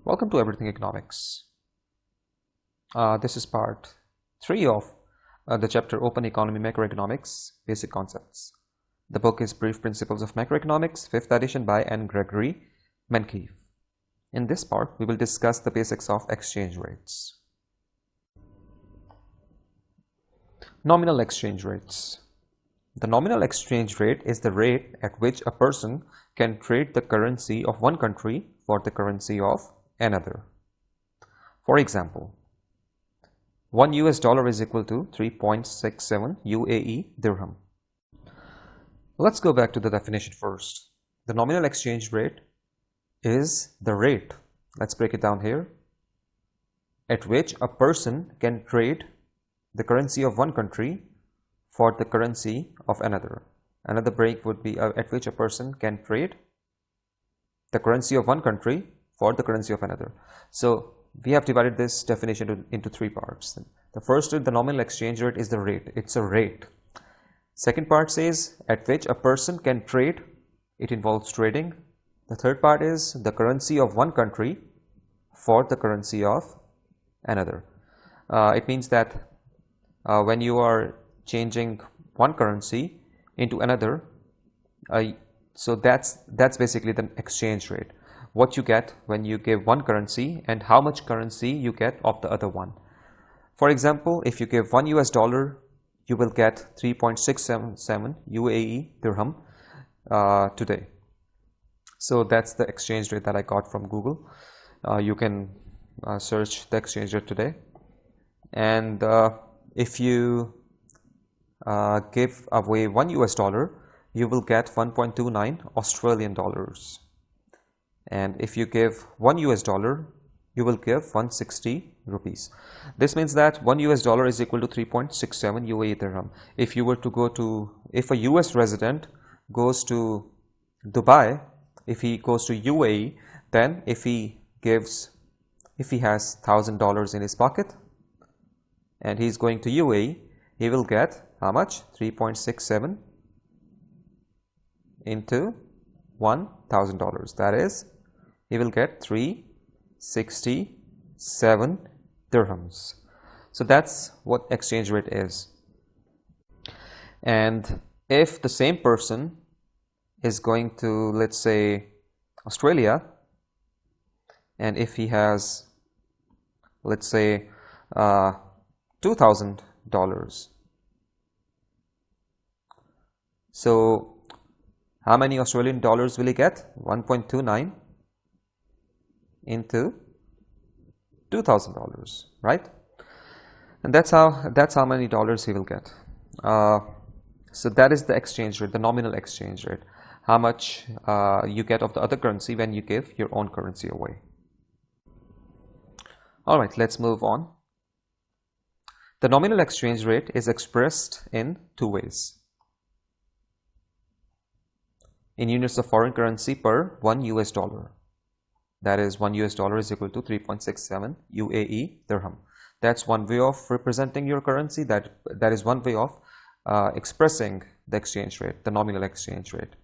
Welcome to Everything Economics. This is part 3 of the chapter Open Economy Macroeconomics Basic Concepts. The book is Brief Principles of Macroeconomics, 5th edition by N. Gregory Menkeef. In this part, we will discuss the basics of exchange rates. Nominal exchange rates. The nominal exchange rate is the rate at which a person can trade the currency of one country for the currency of another. For example, $1 is equal to 3.67 UAE dirham. Let's go back to the definition first. The nominal exchange rate is the rate, let's break it down here, at which a person can trade the currency of one country for the currency of another. Another break would be at which a person can trade the currency of one country for the currency of another. So we have divided this definition into 3 parts. The first is the nominal exchange rate is the rate. It's a rate. Second part says at which a person can trade. It involves trading. The third part is the currency of one country for the currency of another. It means that when you are changing one currency into another, so that's basically the exchange rate. What you get when you give one currency and how much currency you get of the other one. For example, if you give $1, you will get 3.677 UAE dirham today. So that's the exchange rate that I got from Google. You can search the exchange rate today. And if you give away $1, you will get 1.29 Australian dollars. And if you give $1, you will give 160 rupees. This means that $1 is equal to 3.67 UAE dirham. If you were to go to, if a US resident goes to Dubai, if he goes to UAE, then if he has $1,000 in his pocket and he's going to UAE, he will get how much? 3.67 into $1,000. That is, he will get 367 dirhams. So that's what exchange rate is. And if the same person is going to, let's say, Australia, and if he has, let's say, $2,000, so how many Australian dollars will he get? 1.29 into $2,000, right? And that's how many dollars he will get. So that is the exchange rate, the nominal exchange rate. How much you get of the other currency when you give your own currency away. All right, let's move on. The nominal exchange rate is expressed in 2 ways. In units of foreign currency per $1. That is, $1 is equal to 3.67 UAE dirham. That's one way of representing your currency. That is one way of expressing the exchange rate, the nominal exchange rate.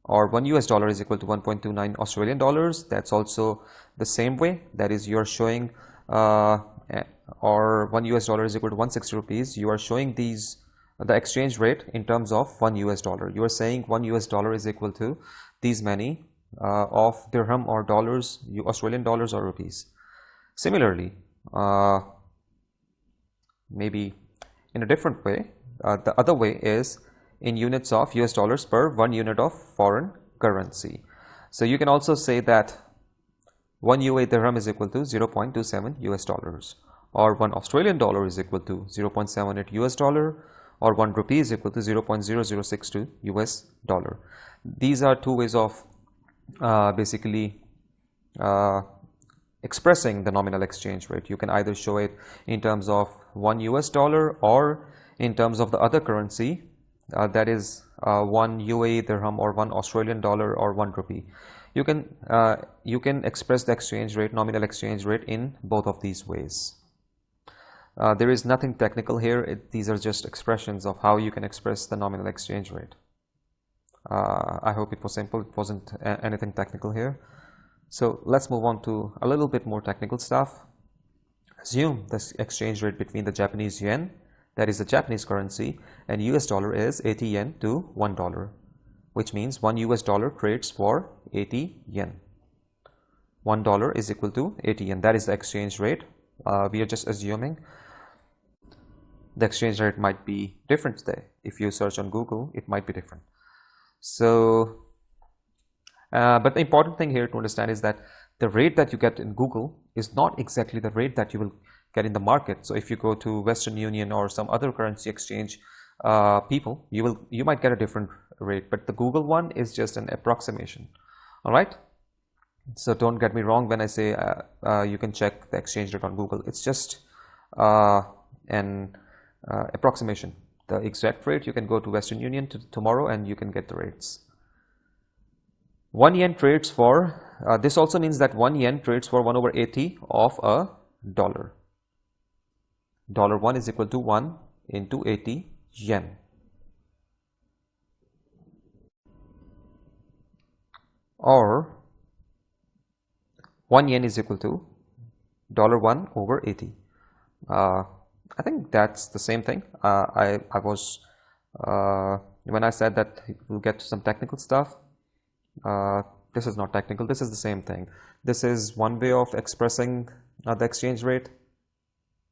Or $1 is equal to 1.29 Australian dollars. That's also the same way. That is, you are showing, or $1 is equal to 160 rupees. You are showing the exchange rate in terms of $1. You are saying $1 is equal to these many of dirham or dollars, Australian dollars or rupees. Similarly, maybe in a different way, the other way is in units of US dollars per 1 unit of foreign currency. So you can also say that 1 UAE dirham is equal to 0.27 US dollars, or 1 Australian dollar is equal to 0.78 US dollar, or 1 rupee is equal to 0.0062 US dollar. These are 2 ways of basically expressing the nominal exchange rate. You can either show it in terms of $1 or in terms of the other currency, that is 1 UAE dirham or 1 Australian dollar or 1 rupee. You can express the exchange rate, nominal exchange rate, in both of these ways. There is nothing technical here. These are just expressions of how you can express the nominal exchange rate. I hope it was simple. It wasn't anything technical here. So let's move on to a little bit more technical stuff. Assume the exchange rate between the Japanese yen, that is the Japanese currency, and US dollar is 80 yen to $1, which means 1 US dollar trades for 80 yen. $1 is equal to 80 yen. That is the exchange rate. We are just assuming. The exchange rate might be different today. If you search on Google, it might be different. So, but the important thing here to understand is that the rate that you get in Google is not exactly the rate that you will get in the market. So if you go to Western Union or some other currency exchange people, you might get a different rate, but the Google one is just an approximation. All right. So don't get me wrong when I say you can check the exchange rate on Google. It's just an approximation. The exact rate, you can go to Western Union tomorrow and you can get the rates. 1 yen trades for, this also means that 1 yen trades for 1/80 of a dollar. $1 is equal to 1 into 80 yen. Or 1 yen is equal to $1/80. I think that's the same thing. I was when I said that we'll get to some technical stuff. This is not technical. This is the same thing. This is one way of expressing the exchange rate.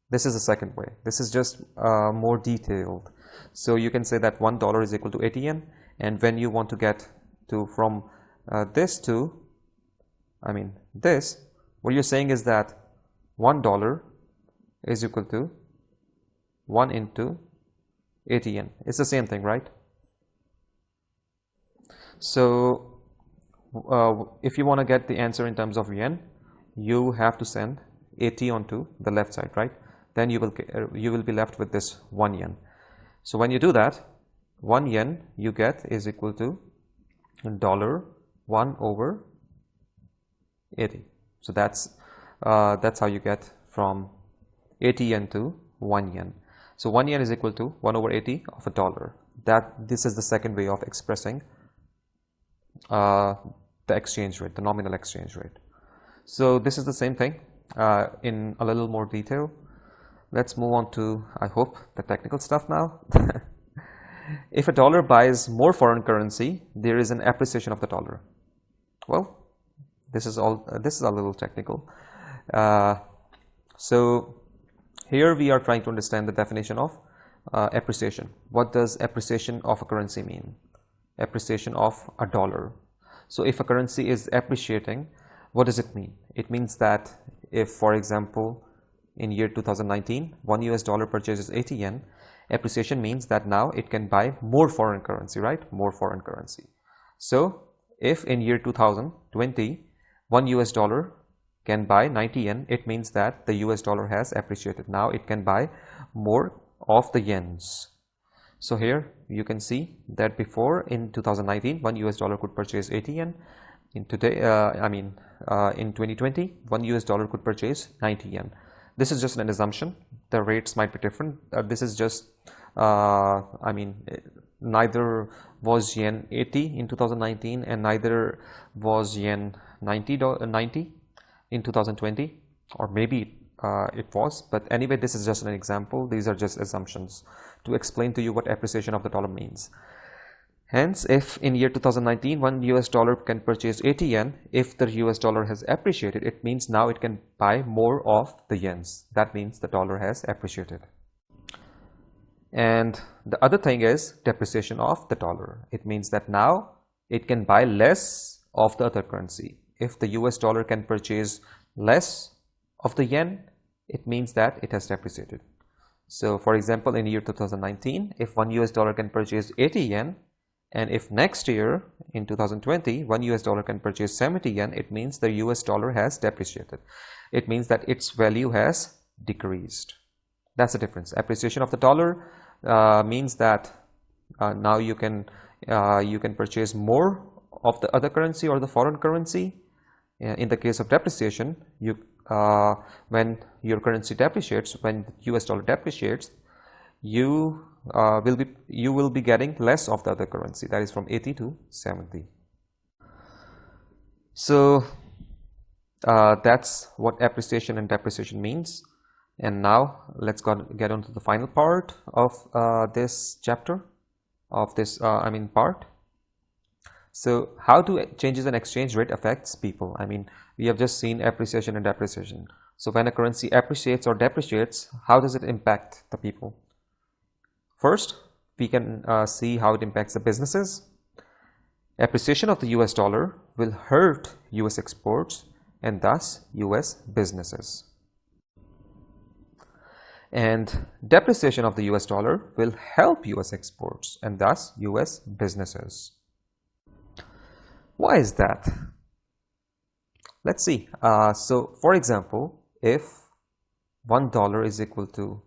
This is the second way. This is just more detailed. So you can say that $1 is equal to 80 yen, and when you want to get to from this to, I mean this, what you're saying is that $1 is equal to 1 into 80 yen. It's the same thing, right? So if you want to get the answer in terms of yen, you have to send 80 onto the left side, right? Then you will be left with this 1 yen. So when you do that, 1 yen you get is equal to $1/80. So that's how you get from 80 yen to 1 yen. So 1 yen is equal to 1/80 of a dollar. This is the second way of expressing the exchange rate, the nominal exchange rate. So this is the same thing in a little more detail. Let's move on to, I hope, the technical stuff now. If a dollar buys more foreign currency, there is an appreciation of the dollar. Well, this is a little technical. So here we are trying to understand the definition of appreciation. What does appreciation of a currency mean? Appreciation of a dollar. So if a currency is appreciating, what does it mean? It means that if, for example, in year 2019, 1 US dollar purchases 80 yen, appreciation means that now it can buy more foreign currency, right? More foreign currency. So if in year 2020, 1 US dollar can buy 90 yen, it means that the US dollar has appreciated. Now it can buy more of the yens. So here you can see that before, in 2019, 1 US dollar could purchase 80 yen. In today, in 2020, 1 US dollar could purchase 90 yen. This is just an assumption. The rates might be different. This is just, neither was yen 80 in 2019 and neither was yen 90 in 2020, or maybe it was, but anyway, this is just an example. These are just assumptions to explain to you what appreciation of the dollar means. Hence, if in year 2019 1 US dollar can purchase 80 yen, if the US dollar has appreciated, it means now it can buy more of the yens. That means the dollar has appreciated. And the other thing is depreciation of the dollar. It means that now it can buy less of the other currency. If the US dollar can purchase less of the yen, it means that it has depreciated. So for example, in year 2019, if 1 US dollar can purchase 80 yen, and if next year in 2020 1 US dollar can purchase 70 yen, it means the US dollar has depreciated. It means that its value has decreased. That's the difference. Appreciation of the dollar means that now you can purchase more of the other currency or the foreign currency. In the case of depreciation, when your currency depreciates, when US dollar depreciates, you will be getting less of the other currency, that is from 80 to 70. So that's what appreciation and depreciation means. And now let's get on to the final part of this chapter, of this part. So how do changes in exchange rate affects people? I mean, we have just seen appreciation and depreciation. So when a currency appreciates or depreciates, how does it impact the people? First, we can see how it impacts the businesses. Appreciation of the US dollar will hurt US exports and thus US businesses. And depreciation of the US dollar will help US exports and thus US businesses. Why is that? Let's see. So for example, if $1 is equal to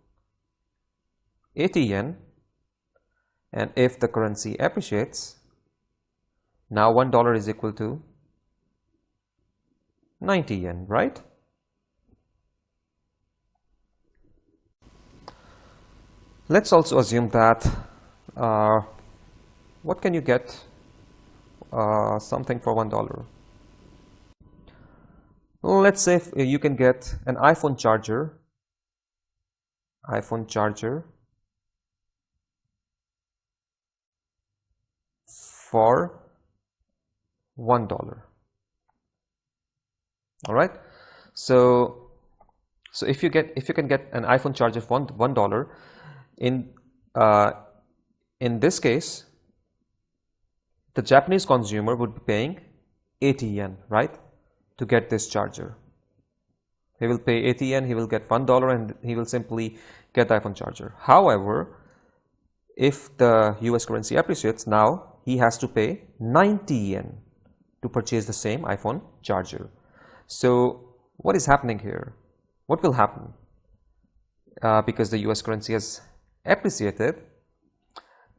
80 yen, and if the currency appreciates, now $1 is equal to 90 yen, right? Let's also assume that what can you get something for $1? Let's say you can get an iPhone charger for $1. All right. So if you can get an iPhone charger for $1, in this case, the Japanese consumer would be paying 80 yen, right, to get this charger. He will pay 80 yen, he will get $1, and he will simply get the iPhone charger. However, if the US currency appreciates, now he has to pay 90 yen to purchase the same iPhone charger. So what is happening here? What will happen? Because the US currency has appreciated,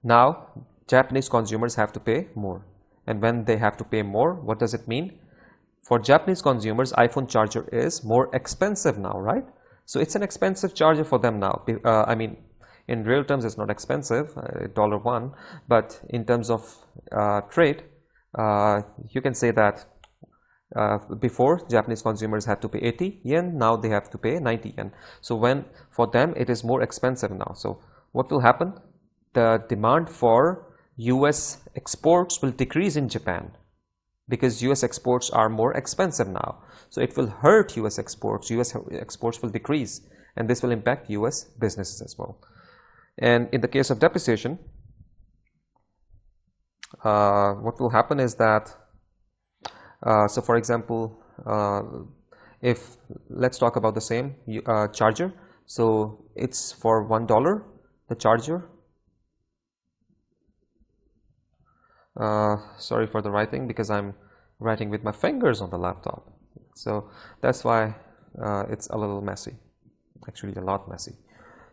now Japanese consumers have to pay more. And when they have to pay more, what does it mean? For Japanese consumers, iPhone charger is more expensive now, right? So it's an expensive charger for them now. I mean, in real terms, it's not expensive, $1, but in terms of trade, you can say that before Japanese consumers had to pay 80 yen, now they have to pay 90 yen. So when for them it is more expensive now. So what will happen? The demand for US exports will decrease in Japan because US exports are more expensive now. So it will hurt US exports. US exports will decrease, and this will impact US businesses as well. And in the case of depreciation, what will happen is that so for example, if let's talk about the same charger. So it's for $1, the charger. Sorry for the writing, because I'm writing with my fingers on the laptop. So that's why it's a little messy, actually a lot messy.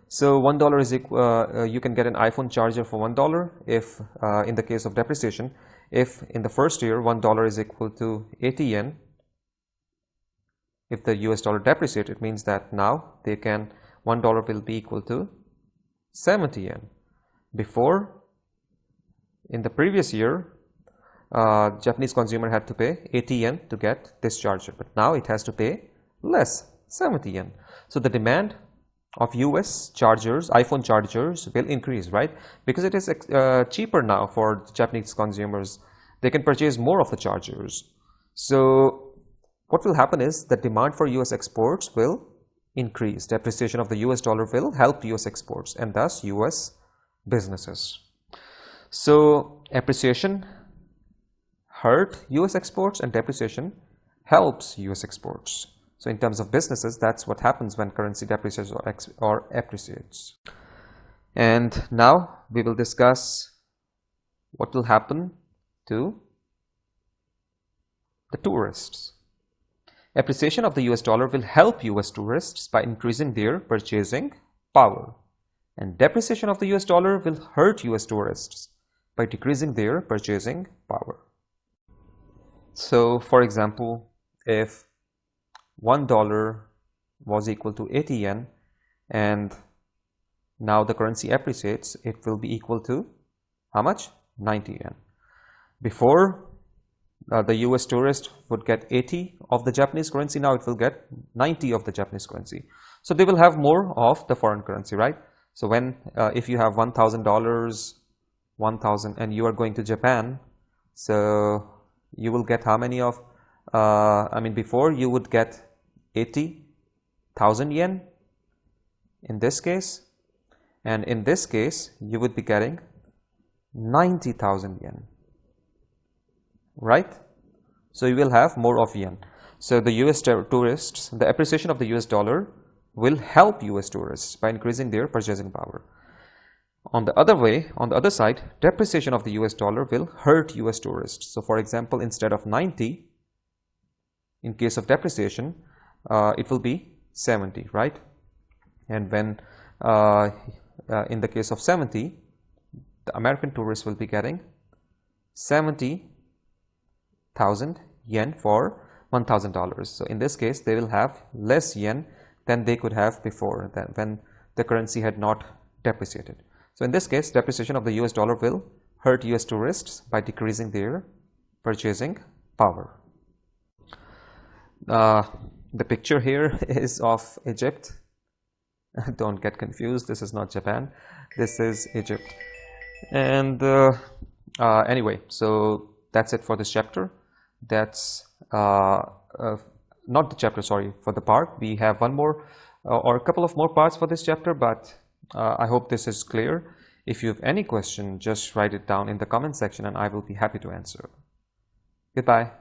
So $1 is equal, you can get an iPhone charger for $1 if in the case of depreciation, if in the first year $1 is equal to 80 yen, if the US dollar depreciates, it means that now they can $1 will be equal to 70 yen. Before, in the previous year, Japanese consumer had to pay 80 yen to get this charger, but now it has to pay less, 70 yen. So the demand of US chargers, iPhone chargers will increase, right? Because it is cheaper now for Japanese consumers. They can purchase more of the chargers. So what will happen is the demand for US exports will increase. Depreciation of the US dollar will help US exports and thus US businesses. So appreciation hurt US exports and depreciation helps US exports. So in terms of businesses, that's what happens when currency depreciates or appreciates. And now we will discuss what will happen to the tourists. Appreciation of the US dollar will help US tourists by increasing their purchasing power. And depreciation of the US dollar will hurt US tourists by decreasing their purchasing power. So for example, if $1 was equal to 80 yen and now the currency appreciates, it will be equal to how much? 90 yen. Before, the US tourist would get 80 of the Japanese currency. Now it will get 90 of the Japanese currency. So they will have more of the foreign currency, right? So when if you have $1,000, 1,000, and you are going to Japan, so you will get how many of, I mean, before you would get 80,000 yen in this case, and in this case you would be getting 90,000 yen, right? So you will have more of yen. So the US tourists, the appreciation of the US dollar will help US tourists by increasing their purchasing power. On the other way, on the other side, depreciation of the US dollar will hurt US tourists. So for example, instead of 90, in case of depreciation, it will be 70, right? And when in the case of 70, the American tourists will be getting 70,000 yen for $1,000. So in this case, they will have less yen than they could have before, when the currency had not depreciated. So in this case, depreciation of the US dollar will hurt US tourists by decreasing their purchasing power. The picture here is of Egypt. Don't get confused, this is not Japan, this is Egypt. And anyway, so that's it for this chapter. That's not the chapter, sorry, for the part. We have one more or a couple of more parts for this chapter, but I hope this is clear. If you have any question, just write it down in the comment section and I will be happy to answer. Goodbye.